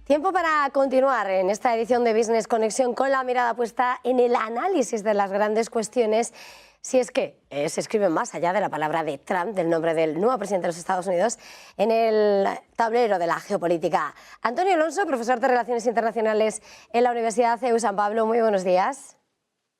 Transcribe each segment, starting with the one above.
Tiempo para continuar en esta edición de Business Conexión con la mirada puesta en el análisis de las grandes cuestiones, si es que se escriben más allá de la palabra de Trump, del nombre del nuevo presidente de los Estados Unidos, en el tablero de la geopolítica. Antonio Alonso, profesor de Relaciones Internacionales en la Universidad CEU San Pablo, muy buenos días.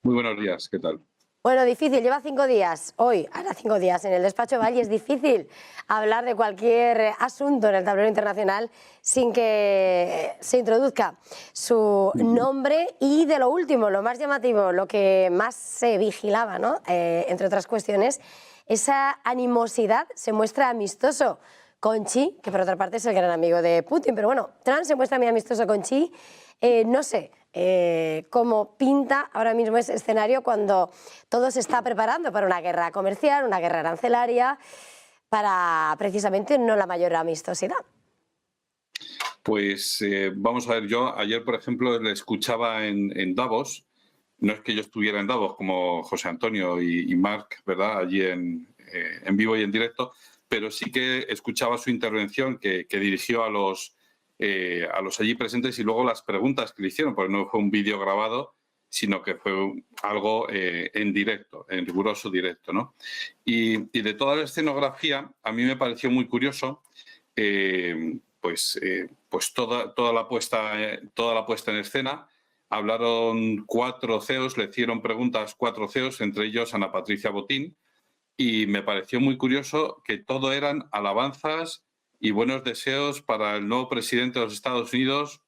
Muy buenos días, ¿qué tal? Bueno, difícil, lleva 5 días, hoy, hará 5 días en el despacho Valle, es difícil hablar de cualquier asunto en el tablero internacional sin que se introduzca su nombre y de lo último, lo más llamativo, lo que más se vigilaba, ¿no? Entre otras cuestiones, esa animosidad se muestra amistoso con Xi, que por otra parte es el gran amigo de Putin, pero bueno, Trump se muestra muy amistoso con Xi, no sé. Cómo pinta ahora mismo ese escenario cuando todo se está preparando para una guerra comercial, una guerra arancelaria, para precisamente no la mayor amistosidad. Pues vamos a ver, yo ayer, por ejemplo, le escuchaba en Davos. No es que yo estuviera en Davos como José Antonio y Marc, ¿verdad? Allí en vivo y en directo, pero sí que escuchaba su intervención que dirigió a los allí presentes y luego las preguntas que le hicieron, porque no fue un vídeo grabado, sino que fue algo en directo, en riguroso directo, ¿no? Y de toda la escenografía, a mí me pareció muy curioso, pues toda la puesta en escena. Hablaron 4 CEOs, le hicieron preguntas 4 CEOs, entre ellos Ana Patricia Botín, y me pareció muy curioso que todo eran alabanzas y buenos deseos para el nuevo presidente de los Estados Unidos,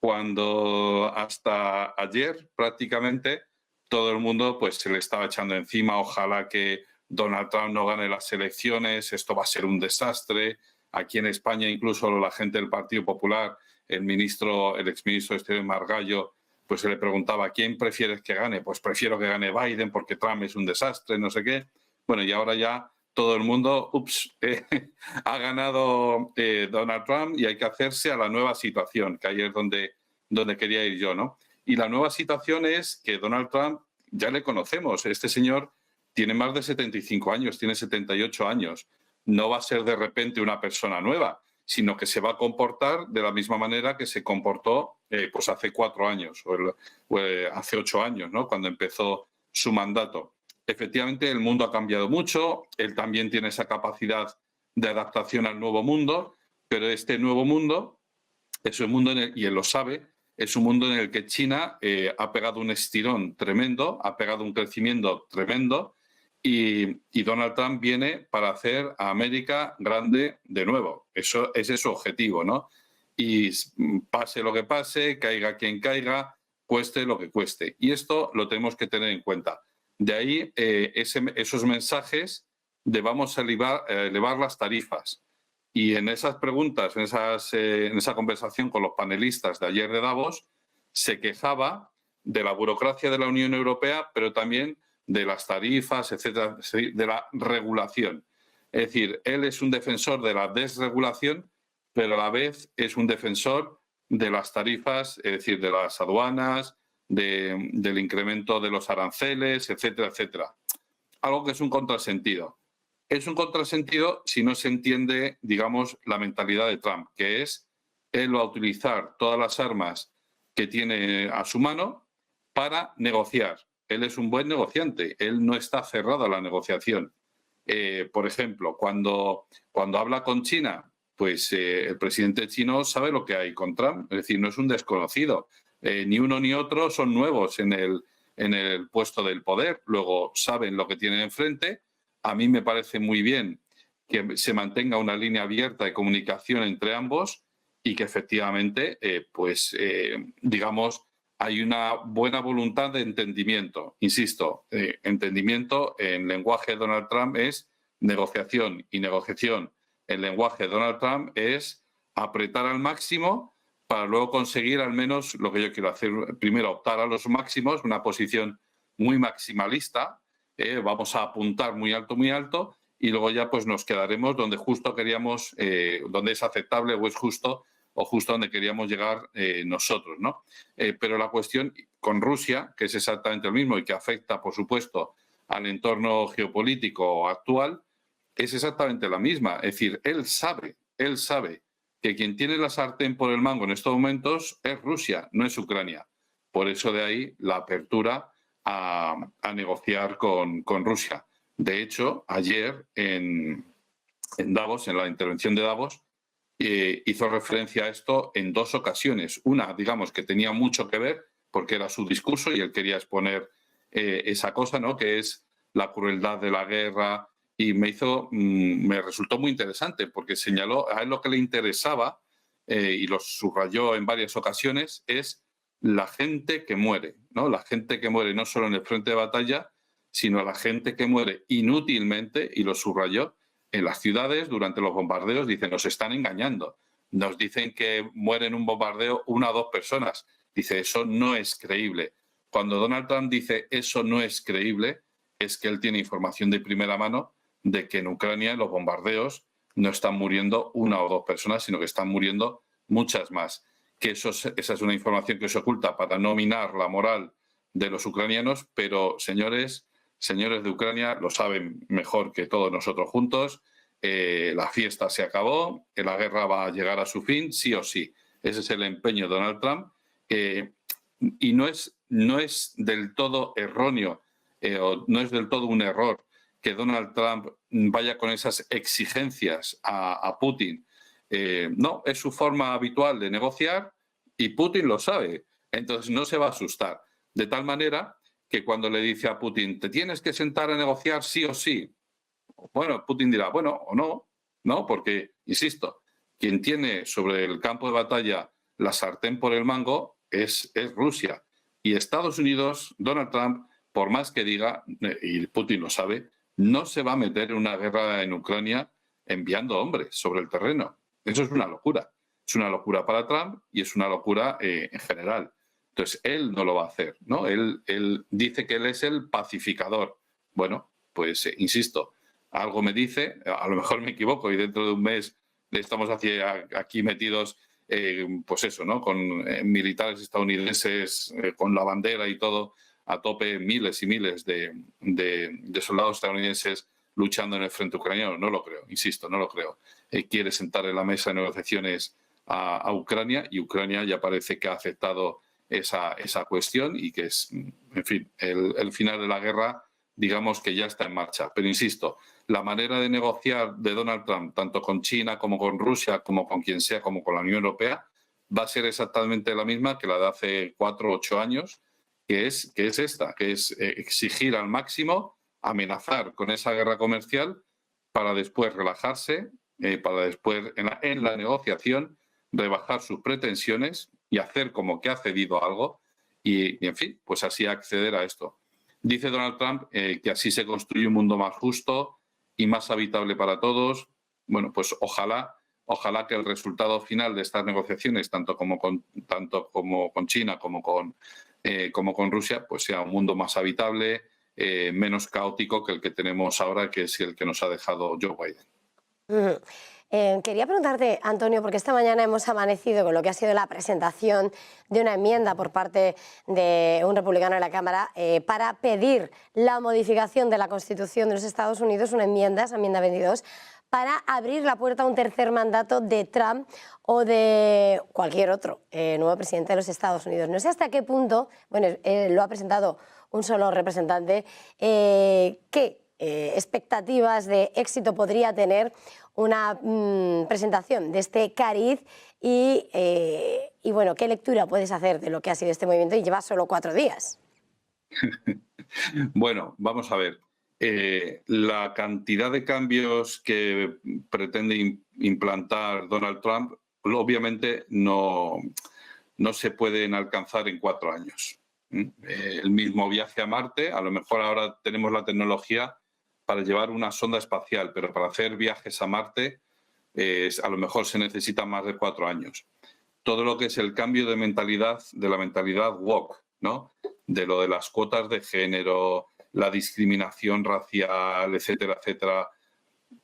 cuando hasta ayer prácticamente todo el mundo pues se le estaba echando encima. Ojalá que Donald Trump no gane las elecciones, esto va a ser un desastre. Aquí en España incluso la gente del Partido Popular, el exministro de Exteriores Margallo, pues se le preguntaba ¿quién prefieres que gane? Pues prefiero que gane Biden porque Trump es un desastre, no sé qué. Bueno, y ahora ya todo el mundo, ha ganado Donald Trump y hay que hacerse a la nueva situación, que ahí es donde quería ir yo, ¿no? Y la nueva situación es que Donald Trump ya le conocemos. Este señor tiene más de 75 años, tiene 78 años. No va a ser de repente una persona nueva, sino que se va a comportar de la misma manera que se comportó pues hace 4 años o hace 8 años, ¿no? Cuando empezó su mandato. Efectivamente, el mundo ha cambiado mucho, él también tiene esa capacidad de adaptación al nuevo mundo, pero este nuevo mundo es un mundo y él lo sabe, es un mundo en el que China ha pegado un estirón tremendo, ha pegado un crecimiento tremendo y Donald Trump viene para hacer a América grande de nuevo. Ese es su objetivo, ¿no? Y pase lo que pase, caiga quien caiga, cueste lo que cueste. Y esto lo tenemos que tener en cuenta. De ahí esos mensajes de vamos a elevar las tarifas. Y en esas preguntas, en esa conversación con los panelistas de ayer de Davos, se quejaba de la burocracia de la Unión Europea, pero también de las tarifas, etcétera, de la regulación. Es decir, él es un defensor de la desregulación, pero a la vez es un defensor de las tarifas, es decir, de las aduanas, del incremento de los aranceles, etcétera, etcétera. Algo que es un contrasentido. Es un contrasentido si no se entiende, digamos, la mentalidad de Trump, que es él va a utilizar todas las armas que tiene a su mano para negociar. Él es un buen negociante, él no está cerrado a la negociación. Por ejemplo, cuando habla con China, pues el presidente chino sabe lo que hay con Trump, es decir, no es un desconocido. Ni uno ni otro son nuevos en el puesto del poder, luego saben lo que tienen enfrente. A mí me parece muy bien que se mantenga una línea abierta de comunicación entre ambos y que efectivamente, digamos, hay una buena voluntad de entendimiento. Insisto, entendimiento en lenguaje de Donald Trump es negociación, y negociación en lenguaje de Donald Trump es apretar al máximo para luego conseguir al menos lo que yo quiero hacer. Primero, optar a los máximos, una posición muy maximalista, vamos a apuntar muy alto, y luego ya pues nos quedaremos donde justo queríamos, donde es aceptable o es justo, o justo donde queríamos llegar nosotros, ¿no? Pero la cuestión con Rusia, que es exactamente lo mismo y que afecta, por supuesto, al entorno geopolítico actual, es exactamente la misma. Es decir, él sabe que quien tiene la sartén por el mango en estos momentos es Rusia, no es Ucrania. Por eso de ahí la apertura a negociar con Rusia. De hecho, ayer en Davos, en la intervención de Davos, hizo referencia a esto en 2 ocasiones. Una, digamos, que tenía mucho que ver, porque era su discurso y él quería exponer esa cosa, ¿no?, que es la crueldad de la guerra, y me resultó muy interesante, porque señaló a él lo que le interesaba, y lo subrayó en varias ocasiones, es la gente que muere, ¿no? La gente que muere no solo en el frente de batalla, sino la gente que muere inútilmente, y lo subrayó, en las ciudades durante los bombardeos. Dicen, nos están engañando. Nos dicen que mueren en un bombardeo 1 o 2 personas. Dice, eso no es creíble. Cuando Donald Trump dice eso no es creíble, es que él tiene información de primera mano de que en Ucrania, en los bombardeos, no están muriendo 1 o 2 personas, sino que están muriendo muchas más. Que esa es una información que se oculta para no minar la moral de los ucranianos, pero señores de Ucrania lo saben mejor que todos nosotros juntos. La fiesta se acabó, la guerra va a llegar a su fin, sí o sí. Ese es el empeño de Donald Trump. Y no es del todo erróneo, o no es del todo un error que Donald Trump vaya con esas exigencias a Putin. No, es su forma habitual de negociar y Putin lo sabe. Entonces no se va a asustar. De tal manera que cuando le dice a Putin, te tienes que sentar a negociar sí o sí, bueno, Putin dirá, bueno, o no, ¿no? Porque, insisto, quien tiene sobre el campo de batalla la sartén por el mango es Rusia. Y Estados Unidos, Donald Trump, por más que diga, y Putin lo sabe, no se va a meter en una guerra en Ucrania enviando hombres sobre el terreno. Eso es una locura. Es una locura para Trump y es una locura en general. Entonces, él no lo va a hacer, ¿no? Él dice que él es el pacificador. Bueno, pues insisto, algo me dice, a lo mejor me equivoco y dentro de un mes estamos aquí metidos, pues eso, ¿no?, con militares estadounidenses, con la bandera y todo, a tope, miles y miles de soldados estadounidenses luchando en el frente ucraniano. No lo creo, insisto, no lo creo. Quiere sentar en la mesa de negociaciones a Ucrania, y Ucrania ya parece que ha aceptado esa cuestión y que es, en fin, el final de la guerra, digamos que ya está en marcha. Pero insisto, la manera de negociar de Donald Trump, tanto con China como con Rusia, como con quien sea, como con la Unión Europea, va a ser exactamente la misma que la de hace 4 o 8 años, que es esta, que es exigir al máximo, amenazar con esa guerra comercial para después relajarse, para después en la negociación rebajar sus pretensiones y hacer como que ha cedido algo y, en fin, pues así acceder a esto. Dice Donald Trump que así se construye un mundo más justo y más habitable para todos. Bueno, pues ojalá que el resultado final de estas negociaciones, tanto como con China como con Rusia, pues sea un mundo más habitable, menos caótico que el que tenemos ahora, que es el que nos ha dejado Joe Biden. Quería preguntarte, Antonio, porque esta mañana hemos amanecido con lo que ha sido la presentación de una enmienda por parte de un republicano de la Cámara para pedir la modificación de la Constitución de los Estados Unidos, esa enmienda 22, para abrir la puerta a un tercer mandato de Trump o de cualquier otro nuevo presidente de los Estados Unidos. No sé hasta qué punto, bueno, lo ha presentado un solo representante, qué expectativas de éxito podría tener una presentación de este cariz y bueno, ¿qué lectura puedes hacer de lo que ha sido este movimiento? Y lleva solo 4 días. Bueno, vamos a ver. La cantidad de cambios que pretende implantar Donald Trump, obviamente no se pueden alcanzar en 4 años. El mismo viaje a Marte, a lo mejor ahora tenemos la tecnología para llevar una sonda espacial, pero para hacer viajes a Marte a lo mejor se necesitan más de 4 años. Todo lo que es el cambio de mentalidad woke, ¿no?, de lo de las cuotas de género, la discriminación racial, etcétera, etcétera,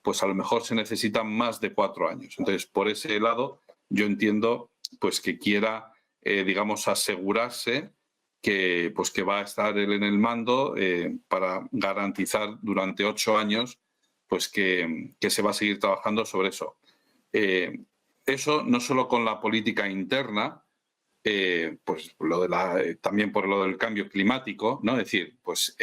pues a lo mejor se necesitan más de 4 años. Entonces, por ese lado, yo entiendo pues que quiera, digamos, asegurarse que va a estar él en el mando para garantizar durante 8 años pues que se va a seguir trabajando sobre eso. eso no solo con la política interna, pues también por lo del cambio climático, ¿no? Es decir, pues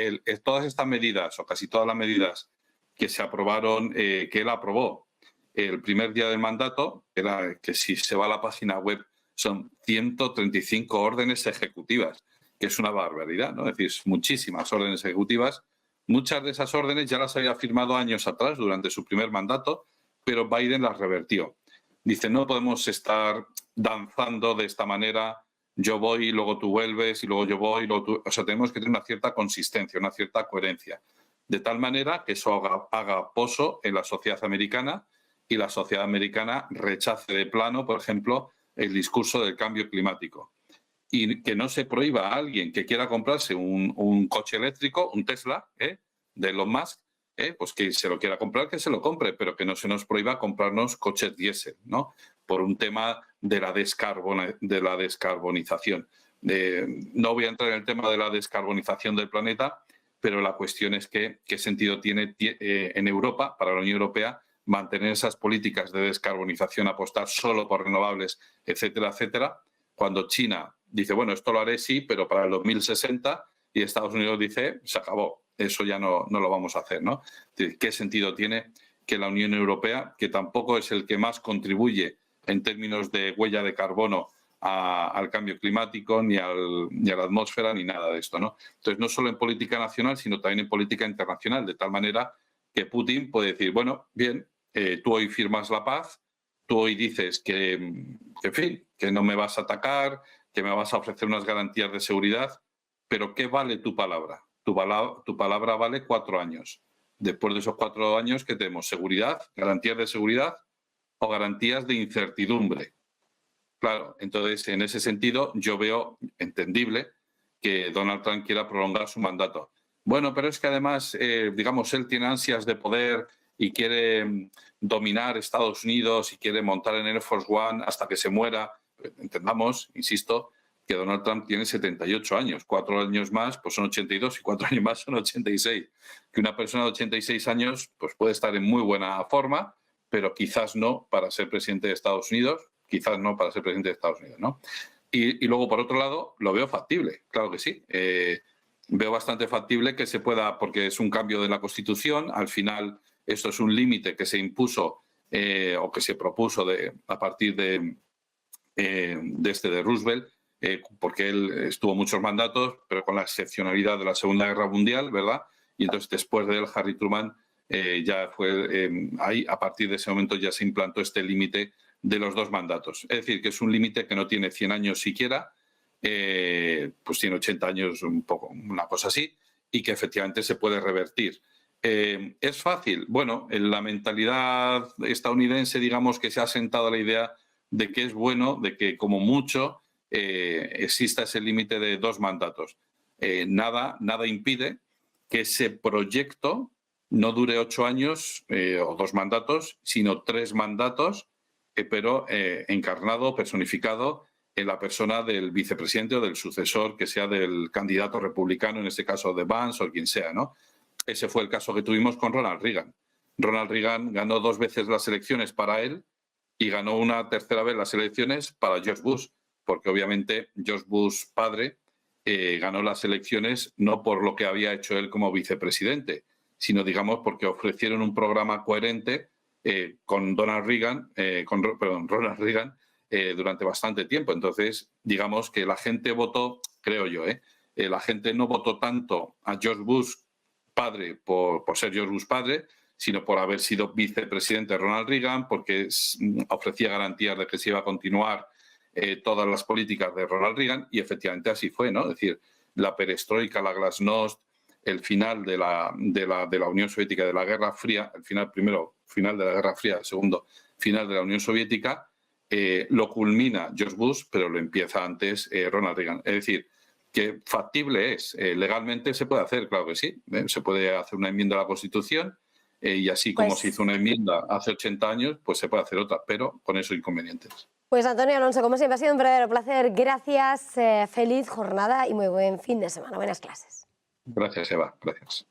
todas estas medidas, o casi todas las medidas que se aprobaron, que él aprobó el primer día del mandato, era que si se va a la página web son 135 órdenes ejecutivas, que es una barbaridad, ¿no? Es decir, muchísimas órdenes ejecutivas. Muchas de esas órdenes ya las había firmado años atrás, durante su primer mandato, pero Biden las revertió. Dice, no podemos estar danzando de esta manera, yo voy, luego tú vuelves, y luego yo voy, luego tú... O sea, tenemos que tener una cierta consistencia, una cierta coherencia, de tal manera que eso haga poso en la sociedad americana y la sociedad americana rechace de plano, por ejemplo, el discurso del cambio climático. Y que no se prohíba a alguien que quiera comprarse un coche eléctrico, un Tesla, de Elon Musk, pues que se lo quiera comprar, que se lo compre, pero que no se nos prohíba comprarnos coches diésel, ¿no? Por un tema de la descarbonización. No voy a entrar en el tema de la descarbonización del planeta, pero la cuestión es qué sentido tiene en Europa, para la Unión Europea, mantener esas políticas de descarbonización, apostar solo por renovables, etcétera, etcétera, cuando China dice, bueno, esto lo haré sí, pero para el 2060, y Estados Unidos dice, se acabó, eso ya no lo vamos a hacer, ¿no? ¿Qué sentido tiene que la Unión Europea, que tampoco es el que más contribuye en términos de huella de carbono al cambio climático, ni a la atmósfera, ni nada de esto, ¿no? Entonces, no solo en política nacional, sino también en política internacional, de tal manera que Putin puede decir, bueno, bien, tú hoy firmas la paz, tú hoy dices que, en fin, que no me vas a atacar, que me vas a ofrecer unas garantías de seguridad, pero ¿qué vale tu palabra? Tu palabra vale 4 años. Después de esos 4 años, ¿qué tenemos? ¿Seguridad? ¿Garantías de seguridad? ¿O garantías de incertidumbre? Claro, entonces, en ese sentido, yo veo entendible que Donald Trump quiera prolongar su mandato. Bueno, pero es que además, digamos, él tiene ansias de poder y quiere dominar Estados Unidos y quiere montar en Air Force One hasta que se muera. Entendamos, insisto, que Donald Trump tiene 78 años. 4 años más pues son 82 y 4 años más son 86. Que una persona de 86 años pues puede estar en muy buena forma, pero quizás no para ser presidente de Estados Unidos, quizás no para ser presidente de Estados Unidos, ¿no? Y luego, por otro lado, lo veo factible, claro que sí. Veo bastante factible que se pueda, porque es un cambio de la Constitución, al final esto es un límite que se impuso o que se propuso a partir de Roosevelt, porque él estuvo muchos mandatos, pero con la excepcionalidad de la Segunda Guerra Mundial, ¿verdad? Y entonces después de él, Harry Truman, ya fue ahí, a partir de ese momento ya se implantó este límite de los 2 mandatos. Es decir, que es un límite que no tiene 100 años siquiera, pues tiene 80 años, un poco, una cosa así, y que efectivamente se puede revertir. ¿Es fácil? Bueno, en la mentalidad estadounidense, digamos que se ha sentado la idea de que es bueno, de que como mucho exista ese límite de 2 mandatos. Nada impide que ese proyecto no dure 8 años o 2 mandatos, sino 3 mandatos, pero encarnado, personificado en la persona del vicepresidente o del sucesor que sea del candidato republicano, en este caso de Vance o quien sea, ¿no? Ese fue el caso que tuvimos con Ronald Reagan. Ronald Reagan ganó 2 veces las elecciones para él y ganó una tercera vez las elecciones para George Bush, porque obviamente George Bush padre ganó las elecciones no por lo que había hecho él como vicepresidente, sino digamos porque ofrecieron un programa coherente con Ronald Reagan durante bastante tiempo. Entonces, digamos que la gente votó, creo yo, la gente no votó tanto a George Bush padre por ser George Bush padre, sino por haber sido vicepresidente Ronald Reagan, porque ofrecía garantías de que se iba a continuar todas las políticas de Ronald Reagan, y efectivamente así fue, ¿no? Es decir, la perestroika, la glasnost, el final de la Unión Soviética, de la Guerra Fría, primero final de la Guerra Fría, segundo final de la Unión Soviética, lo culmina George Bush, pero lo empieza antes Ronald Reagan. Es decir, que factible es, legalmente se puede hacer, claro que sí, se puede hacer una enmienda a la Constitución y así como se hizo una enmienda hace 80 años, pues se puede hacer otra, pero con esos inconvenientes. Pues Antonio Alonso, como siempre ha sido un verdadero placer, gracias, feliz jornada y muy buen fin de semana, buenas clases. Gracias, Eva, gracias.